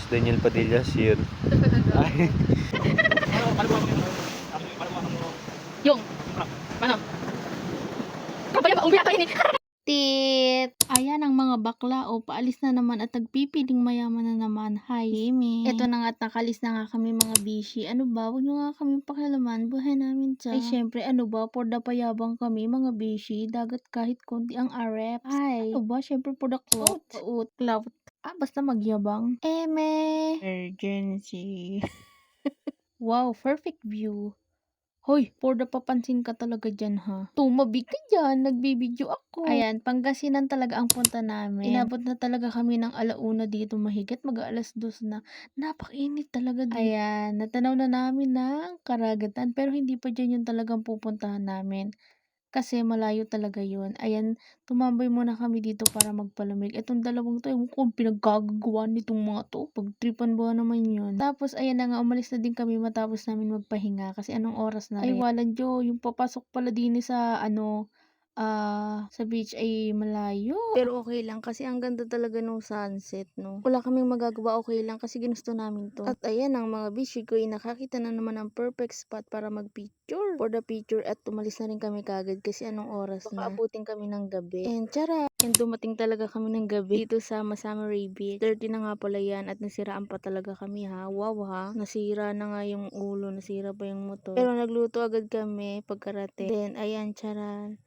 Daniel Padilla here. Ay. Yung, ano? Kabaya ba? Umbiya kayo ni. Tit! Ayan ang mga bakla o paalis na naman at nagpipiling mayaman na naman. Hi, Amy. Eto na nga at nakalis na nga kami mga bishi. Ano ba? Huwag nyo nga kami pakialaman. Buhay namin siya. Ay syempre, ano ba? For the payabang kami mga bishi. Dagat kahit konti ang reps. Ay, ano ba? Syempre for the clout. Clout. Basta magyabang. Emergency. Wow, perfect view. Hoy, for the papansin ka talaga dyan ha. Tumabig ka dyan, nagbibideo ako. Ayan, Pangasinan talaga ang punta namin. Inabot na talaga kami ng 1:00 dito mahigit, mag-2:00 na. Napakainit talaga dito. Ayan, natanaw na namin ng karagatan pero hindi pa dyan yung talagang pupuntahan namin. Kasi malayo talaga yun. Ayan, tumambay muna kami dito para magpalamig. Etong dalawang to, ewan ko kung pinaggagawa nitong mga to. Pagtripan ba naman yun. Tapos, ayan na nga, umalis na din kami matapos namin magpahinga. Kasi anong oras na rin. Ay, walang Diyo, yung papasok pala din sa, sa beach ay malayo. Pero okay lang kasi ang ganda talaga nung sunset, no? Wala kaming magagawa, okay lang kasi ginusto namin to. At ayan ang mga bishi ko, nakakita na naman ang perfect spot para mag-picture. For the picture at tumalis na rin kami kagad kasi anong oras na. Baka abutin kami ng gabi. And tara! And dumating talaga kami ng gabi dito sa Masama Ray Beach. 30 na nga pala yan at nasiraan pa talaga kami ha. Wow ha. Nasira na nga yung ulo, nasira pa yung motor. Pero nagluto agad kami pagkarating. Then ayan, charan.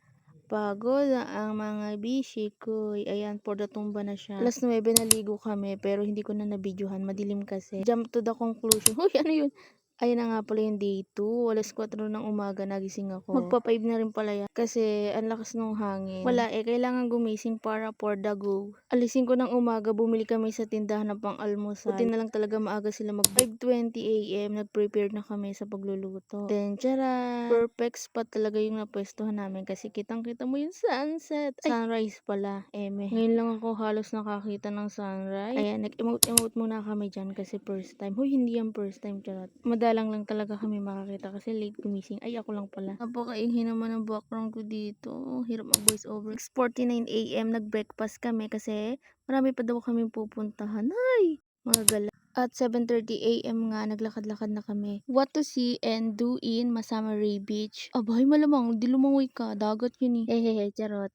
Pagod na ang mga bishi ko. Ayan, for the tumba na siya. Alas 9 naligo kami pero hindi ko na nabidyohan. Madilim kasi. Jump to the conclusion. Uy, ano yun? Ayun na nga pala yung day 2. Alas 4 ng umaga nagising ako. Magpa 5 na rin pala yan. Kasi ang lakas ng hangin. Wala kailangan gumising para for the go. Alisin ko ng umaga, bumili kami sa tindahan ng pang-almusal. Buti na lang talaga maaga sila 5:20 AM. Nag-prepare na kami sa pagluluto. Then, tara! Perfect spot talaga yung napwestuhan namin kasi kitang-kita mo yung sunset. Ay, sunrise pala. Ngayon lang ako halos nakakita ng sunrise. Ayan, nag-emote muna kami dyan kasi first time. Huy, hindi yan first time, charot. Madalang lang talaga kami makakita kasi late gumising. Ay, ako lang pala. Napakaingay naman ang background ko dito. Hirap mag-voice over. 6:49 AM, nag-breakfast kami kasi marami pa daw kami pupuntahan. Ay, mga gala. At 7:30 AM nga, naglakad-lakad na kami. What to see and do in Masama Ray Beach. Abay, malamang, di lumangoy ka. Dagat yun eh. Hehehe, charot.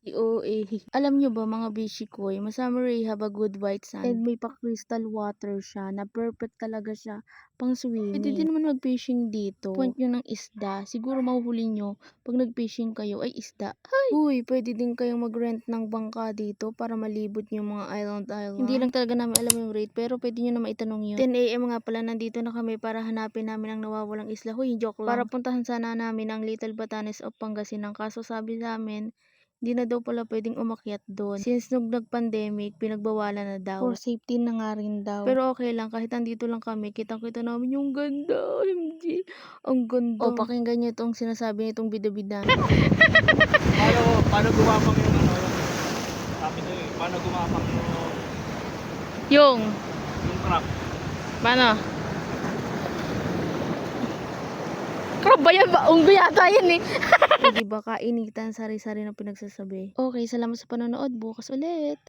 Alam nyo ba mga bishi ko, Masama Ray have a good white sand. And may pa-crystal water siya na perfect talaga siya pang swimming. Pwede din naman mag-fishing dito. Point nyo ng isda. Siguro mahuhuli nyo pag nag-fishing kayo ay isda. Ay! Uy, pwede din kayong mag-rent ng bangka dito para malibot nyo mga island. Hindi lang talaga namin alam yung rate pero pwede nyo na maitanong yun. 10 AM nga pala, nandito na kami para hanapin namin ang nawawalang isla. Huy, joke lang. Para puntahan sana namin ang Little Batanes of Pangasinan. Kaso sabi sa amin, hindi na daw pala pwedeng umakyat doon. Since nung nag-pandemic, pinagbawalan na daw. For safety na nga rin daw. Pero okay lang, kahit andito lang kami, kitang-kita namin yung ganda. MG, ang ganda. O, pakinggan nyo itong sinasabi nitong bida-bida. Paano gumapang yung sabi ko paano gumapang Yung crab? Paano? Crab ba yan? Unggo yata yan eh. Di ba kainitan, sari-sari na pinagsasabi. Okay, salamat sa panonood. Bukas ulit.